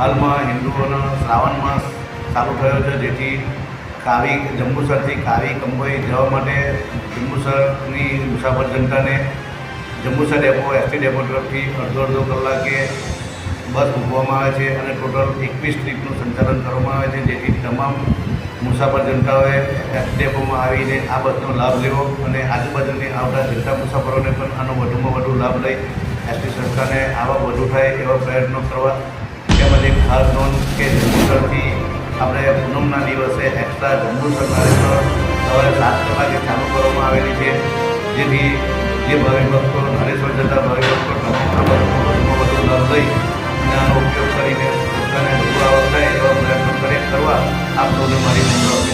હાલમાં હિન્દુઓનો શ્રાવણ માસ ચાલુ થયો છે, જેથી જંબુસરથી કાવી કંભોઈ જવા માટે જંબુસરની મુસાફર જનતાને જંબુસર ડેપો એસટી ડેપો તરફથી અડધો કલાકે બસ મૂકવામાં આવે છે અને ટોટલ 21 ટ્રીપનું સંચાલન કરવામાં આવે છે, જેથી તમામ મુસાફર જનતાઓએ એસટી ડેપોમાં આવીને આ બસનો લાભ લેવો અને આજુબાજુની આવતા જનતા મુસાફરોને પણ આનો વધુમાં વધુ લાભ લઈ એસટી સંસ્થાને આવા વધુ થાય એવા પ્રયત્નો કરવા. તેમજ એક ખાસ નોંધ કે જંબુસરથી આપણે પૂનમના દિવસે એક્સ્ટ્રા જંબુસર નારેશ્વર સવારે 7 કલાકે ચાલુ કરવામાં આવેલી છે, જેથી જે ભાવિક ભક્તો નારેશ્વર જતા ભાવિક ભક્તો આ બસનો વધુમાં વધુ લાભ લઈ અને આનો ઉપયોગ કરીને પોતાને વધુ આવક થાય એવા પ્રયત્નો કરવા આપ સૌને મારી નમ્ર